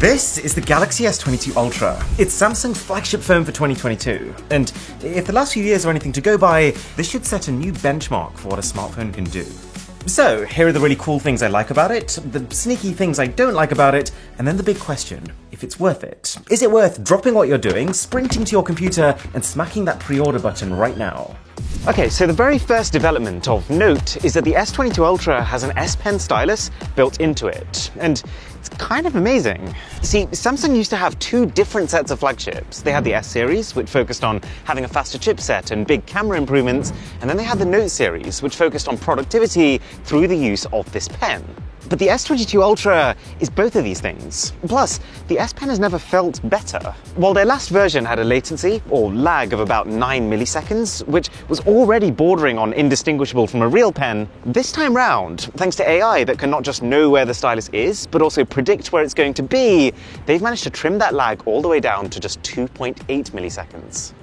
This is the Galaxy S22 Ultra. It's Samsung's flagship phone for 2022. And if the last few years are anything to go by, this should set a new benchmark for what a smartphone can do. So, here are the really cool things I like about it, the sneaky things I don't like about it, and then the big question, if it's worth it. Is it worth dropping what you're doing, sprinting to your computer, and smacking that pre-order button right now? Okay, so the very first development of note is that the S22 Ultra has an S Pen stylus built into it, and it's kind of amazing. See, Samsung used to have two different sets of flagships. They had the S series, which focused on having a faster chipset and big camera improvements, and then they had the Note series, which focused on productivity through the use of this pen. But the S22 Ultra is both of these things. Plus, the S Pen has never felt better. While their last version had a latency, or lag, of about 9 milliseconds, which was already bordering on indistinguishable from a real pen, this time round, thanks to AI that can not just know where the stylus is, but also predict where it's going to be, they've managed to trim that lag all the way down to just 2.8 milliseconds.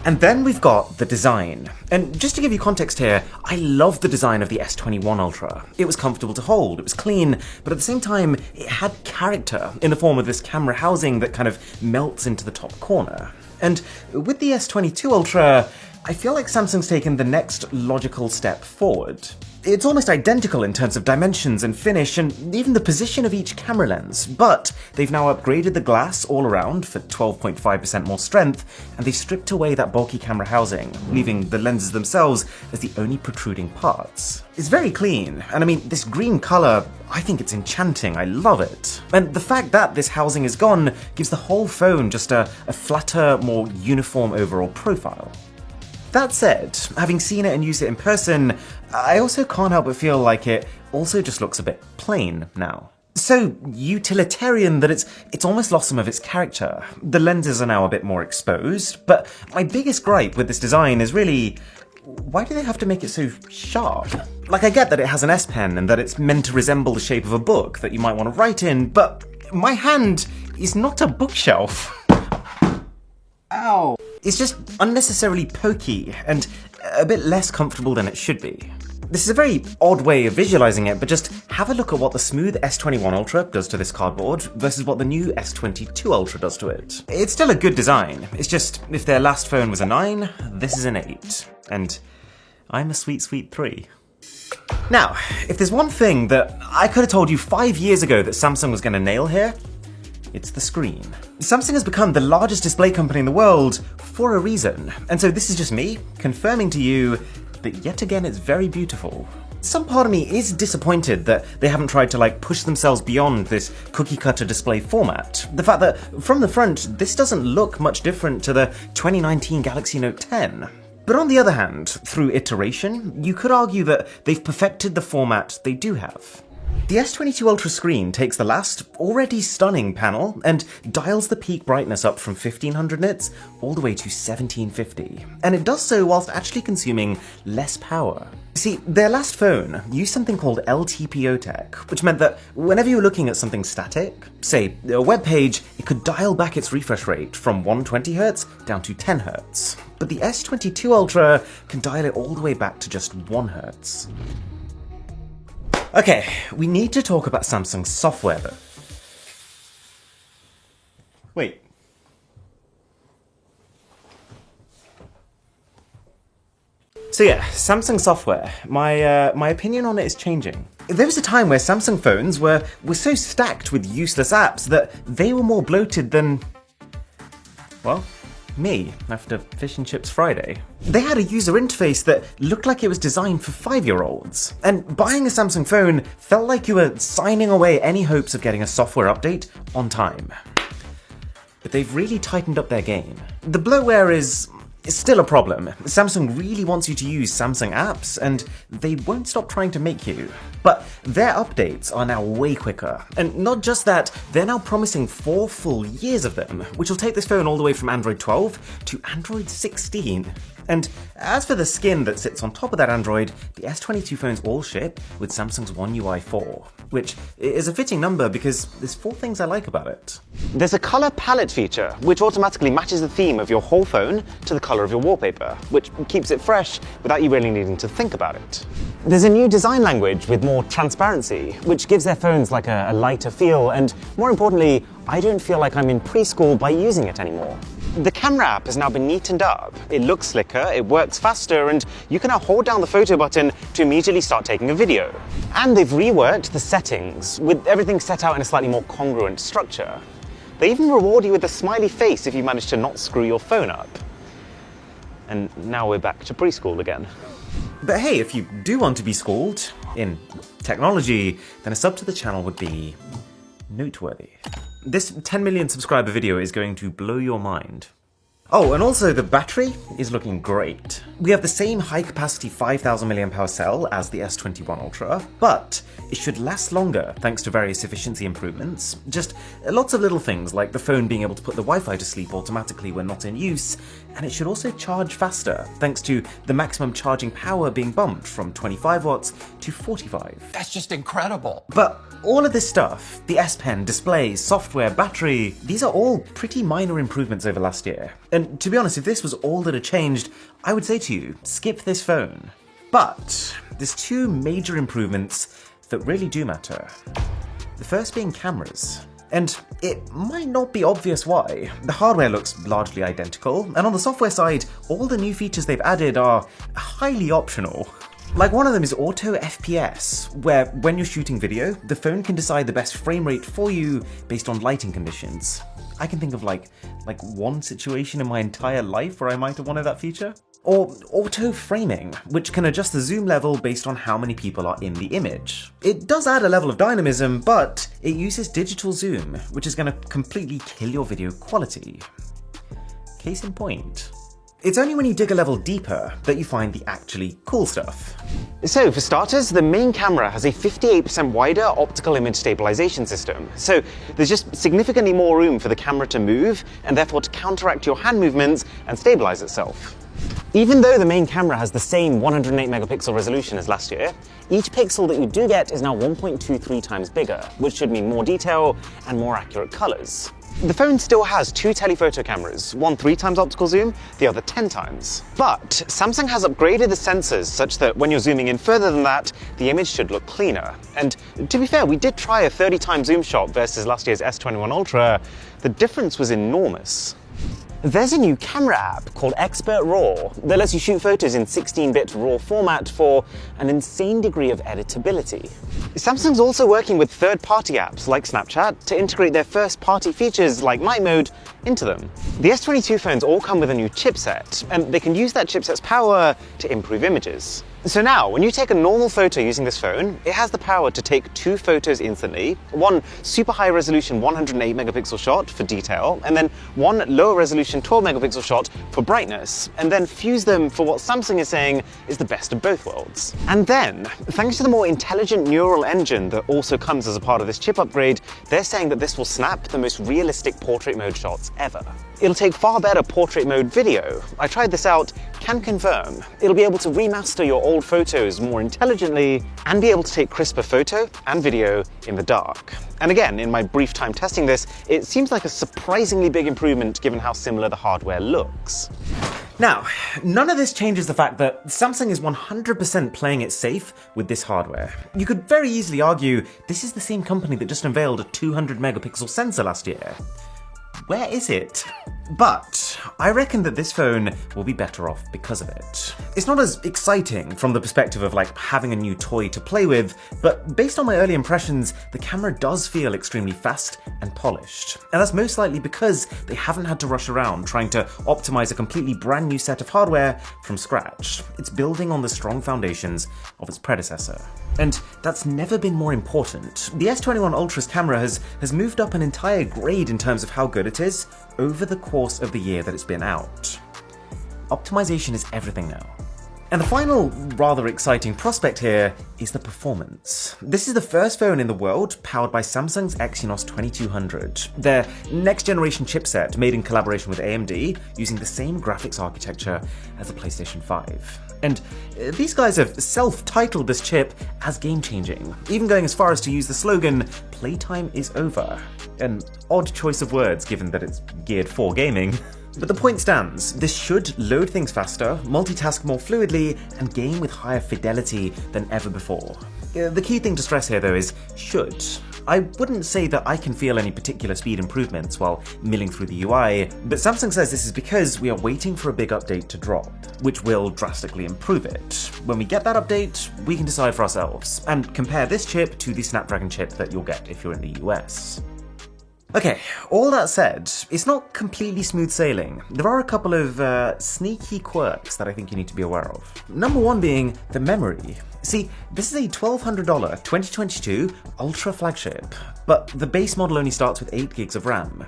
And then we've got the design. And just to give you context here, I love the design of the S21 Ultra. It was comfortable to hold, it was clean, but at the same time, it had character in the form of this camera housing that kind of melts into the top corner. And with the S22 Ultra, I feel like Samsung's taken the next logical step forward. It's almost identical in terms of dimensions and finish and even the position of each camera lens, but they've now upgraded the glass all around for 12.5% more strength, and they've stripped away that bulky camera housing, leaving the lenses themselves as the only protruding parts. It's very clean, and I mean, this green color, I think it's enchanting, I love it. And the fact that this housing is gone gives the whole phone just a flatter, more uniform overall profile. That said, having seen it and used it in person, I also can't help but feel like it also just looks a bit plain now. So utilitarian that it's almost lost some of its character. The lenses are now a bit more exposed, but my biggest gripe with this design is really, why do they have to make it so sharp? Like, I get that it has an S Pen and that it's meant to resemble the shape of a book that you might want to write in, but my hand is not a bookshelf. Ow. It's just unnecessarily pokey and a bit less comfortable than it should be. This is a very odd way of visualizing it, but just have a look at what the smooth S21 Ultra does to this cardboard versus what the new S22 Ultra does to it. It's still a good design, it's just if their last phone was a 9, this is an 8. And I'm a sweet, sweet 3. Now, if there's one thing that I could have told you 5 years ago that Samsung was going to nail here, it's the screen. Samsung has become the largest display company in the world for a reason, and so this is just me confirming to you that yet again it's very beautiful. Some part of me is disappointed that they haven't tried to push themselves beyond this cookie cutter display format. The fact that from the front this doesn't look much different to the 2019 Galaxy Note 10. But on the other hand, through iteration, you could argue that they've perfected the format they do have. The S22 Ultra screen takes the last, already stunning panel and dials the peak brightness up from 1500 nits all the way to 1750, and it does so whilst actually consuming less power. See, their last phone used something called LTPO tech, which meant that whenever you were looking at something static, say a web page, it could dial back its refresh rate from 120Hz down to 10Hz. But the S22 Ultra can dial it all the way back to just 1Hz. Okay, we need to talk about Samsung's software though. Wait. So yeah, Samsung software. My opinion on it is changing. There was a time where Samsung phones were so stacked with useless apps that they were more bloated than, well, me after Fish and Chips Friday. They had a user interface that looked like it was designed for 5-year-olds, and buying a Samsung phone felt like you were signing away any hopes of getting a software update on time. But they've really tightened up their game. The bloatware is still a problem. Samsung really wants you to use Samsung apps, and they won't stop trying to make you. But their updates are now way quicker. And not just that, they're now promising 4 full years of them, which will take this phone all the way from Android 12 to Android 16. And as for the skin that sits on top of that Android, the S22 phones all ship with Samsung's One UI 4, which is a fitting number because there's 4 things I like about it. There's a color palette feature, which automatically matches the theme of your whole phone to the color of your wallpaper, which keeps it fresh without you really needing to think about it. There's a new design language with more transparency, which gives their phones like a lighter feel, and more importantly, I don't feel like I'm in preschool by using it anymore. The camera app has now been neatened up. It looks slicker, it works faster, and you can now hold down the photo button to immediately start taking a video. And they've reworked the settings, with everything set out in a slightly more congruent structure. They even reward you with a smiley face if you manage to not screw your phone up. And now we're back to preschool again. But hey, if you do want to be schooled in technology, then a sub to the channel would be noteworthy. This 10 million subscriber video is going to blow your mind. Oh, and also the battery is looking great. We have the same high-capacity 5,000 mAh cell as the S21 Ultra, but it should last longer thanks to various efficiency improvements. Just lots of little things like the phone being able to put the Wi-Fi to sleep automatically when not in use, and it should also charge faster thanks to the maximum charging power being bumped from 25 watts to 45. That's just incredible. But all of this stuff, the S Pen, displays, software, battery, these are all pretty minor improvements over last year. And to be honest, if this was all that had changed, I would say to you, skip this phone. But there's 2 major improvements that really do matter. The first being cameras. And it might not be obvious why. The hardware looks largely identical, and on the software side, all the new features they've added are highly optional. Like one of them is auto FPS, where when you're shooting video, the phone can decide the best frame rate for you based on lighting conditions. I can think of like one situation in my entire life where I might have wanted that feature. Or auto framing, which can adjust the zoom level based on how many people are in the image. It does add a level of dynamism, but it uses digital zoom, which is going to completely kill your video quality. Case in point. It's only when you dig a level deeper that you find the actually cool stuff. So for starters, the main camera has a 58% wider optical image stabilization system. So there's just significantly more room for the camera to move and therefore to counteract your hand movements and stabilize itself. Even though the main camera has the same 108 megapixel resolution as last year, each pixel that you do get is now 1.23 times bigger, which should mean more detail and more accurate colors. The phone still has 2 telephoto cameras, one 3 times optical zoom, the other 10 times. But Samsung has upgraded the sensors such that when you're zooming in further than that, the image should look cleaner. And to be fair, we did try a 30 times zoom shot versus last year's S21 Ultra. The difference was enormous. There's a new camera app called Expert RAW that lets you shoot photos in 16-bit RAW format for an insane degree of editability. Samsung's also working with third-party apps like Snapchat to integrate their first-party features like night mode into them. The S22 phones all come with a new chipset, and they can use that chipset's power to improve images. So now, when you take a normal photo using this phone, it has the power to take 2 photos instantly, one super high resolution 108 megapixel shot for detail, and then one lower resolution 12 megapixel shot for brightness, and then fuse them for what Samsung is saying is the best of both worlds. And then, thanks to the more intelligent neural engine that also comes as a part of this chip upgrade, they're saying that this will snap the most realistic portrait mode shots ever. It'll take far better portrait mode video. I tried this out, can confirm. It'll be able to remaster your old photos more intelligently and be able to take crisper photo and video in the dark. And again, in my brief time testing this, it seems like a surprisingly big improvement given how similar the hardware looks. Now, none of this changes the fact that Samsung is 100% playing it safe with this hardware. You could very easily argue this is the same company that just unveiled a 200 megapixel sensor last year. Where is it? But I reckon that this phone will be better off because of it. It's not as exciting from the perspective of like having a new toy to play with, but based on my early impressions, the camera does feel extremely fast and polished. And that's most likely because they haven't had to rush around trying to optimize a completely brand new set of hardware from scratch. It's building on the strong foundations of its predecessor. And that's never been more important. The S21 Ultra's camera has moved up an entire grade in terms of how good it is over the course of the year that it's been out. Optimization is everything now. And the final rather exciting prospect here is the performance. This is the first phone in the world powered by Samsung's Exynos 2200, their next generation chipset made in collaboration with AMD using the same graphics architecture as the PlayStation 5. And these guys have self-titled this chip as game-changing, even going as far as to use the slogan, "Playtime is over." An odd choice of words given that it's geared for gaming. But the point stands, this should load things faster, multitask more fluidly, and game with higher fidelity than ever before. The key thing to stress here though is should. I wouldn't say that I can feel any particular speed improvements while milling through the UI, but Samsung says this is because we are waiting for a big update to drop, which will drastically improve it. When we get that update, we can decide for ourselves, and compare this chip to the Snapdragon chip that you'll get if you're in the US. Okay, all that said, it's not completely smooth sailing. There are a couple of sneaky quirks that I think you need to be aware of. Number one being the memory. See, this is a $1,200 2022 Ultra flagship, but the base model only starts with 8 gigs of RAM.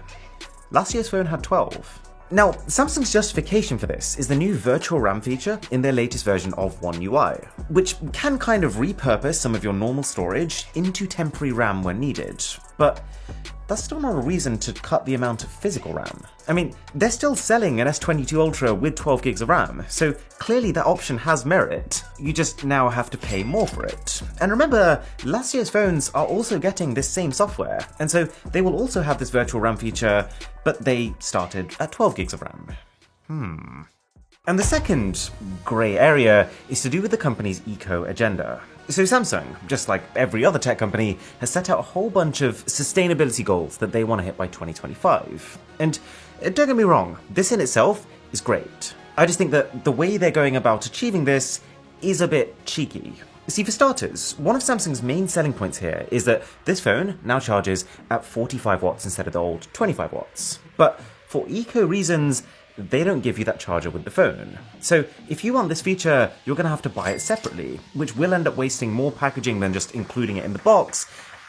Last year's phone had 12. Now, Samsung's justification for this is the new virtual RAM feature in their latest version of One UI, which can kind of repurpose some of your normal storage into temporary RAM when needed, but that's still not a reason to cut the amount of physical RAM. I mean, they're still selling an S22 Ultra with 12 gigs of RAM, so clearly that option has merit. You just now have to pay more for it. And remember, last year's phones are also getting this same software, and so they will also have this virtual RAM feature, but they started at 12 gigs of RAM. And the second grey area is to do with the company's eco agenda. So Samsung, just like every other tech company, has set out a whole bunch of sustainability goals that they want to hit by 2025. And don't get me wrong, this in itself is great. I just think that the way they're going about achieving this is a bit cheeky. See, for starters, one of Samsung's main selling points here is that this phone now charges at 45 watts instead of the old 25 watts. But for eco reasons, they don't give you that charger with the phone. So if you want this feature, you're going to have to buy it separately, which will end up wasting more packaging than just including it in the box,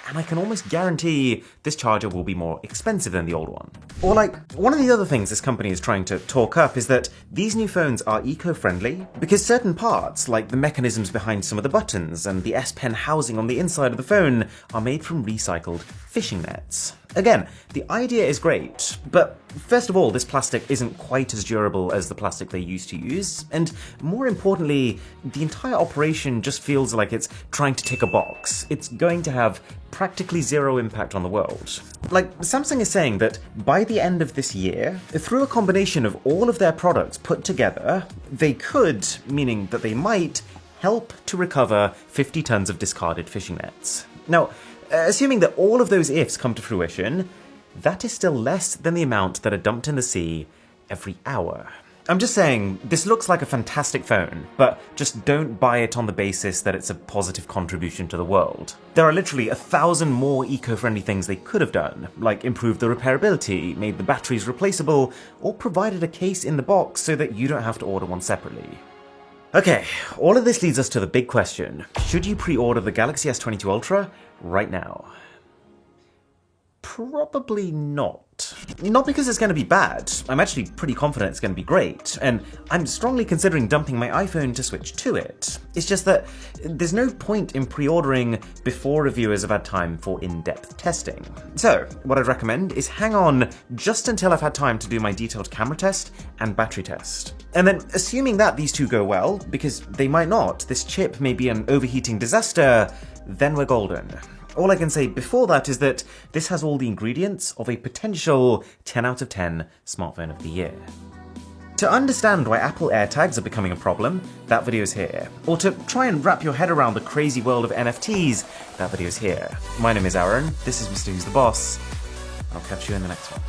and I can almost guarantee this charger will be more expensive than the old one. Or like, one of the other things this company is trying to talk up is that these new phones are eco-friendly because certain parts, like the mechanisms behind some of the buttons and the S Pen housing on the inside of the phone, are made from recycled fishing nets. Again, the idea is great, but first of all, this plastic isn't quite as durable as the plastic they used to use, and more importantly, the entire operation just feels like it's trying to tick a box. It's going to have practically zero impact on the world. Like, Samsung is saying that by the end of this year, through a combination of all of their products put together, they could, meaning that they might, help to recover 50 tons of discarded fishing nets. Now, assuming that all of those ifs come to fruition, that is still less than the amount that are dumped in the sea every hour. I'm just saying, this looks like a fantastic phone, but just don't buy it on the basis that it's a positive contribution to the world. There are literally 1,000 more eco-friendly things they could have done, like improved the repairability, made the batteries replaceable, or provided a case in the box so that you don't have to order one separately. Okay, all of this leads us to the big question. Should you pre-order the Galaxy S22 Ultra right now? Probably not. Not because it's going to be bad. I'm actually pretty confident it's going to be great, and I'm strongly considering dumping my iPhone to switch to it. It's just that there's no point in pre-ordering before reviewers have had time for in-depth testing. So, what I'd recommend is hang on just until I've had time to do my detailed camera test and battery test. And then, assuming that these two go well, because they might not, this chip may be an overheating disaster, then we're golden. All I can say before that is that this has all the ingredients of a potential 10 out of 10 smartphone of the year. To understand why Apple AirTags are becoming a problem, that video's here. Or to try and wrap your head around the crazy world of NFTs, that video's here. My name is Aaron, this is Mr. Who's the Boss. I'll catch you in the next one.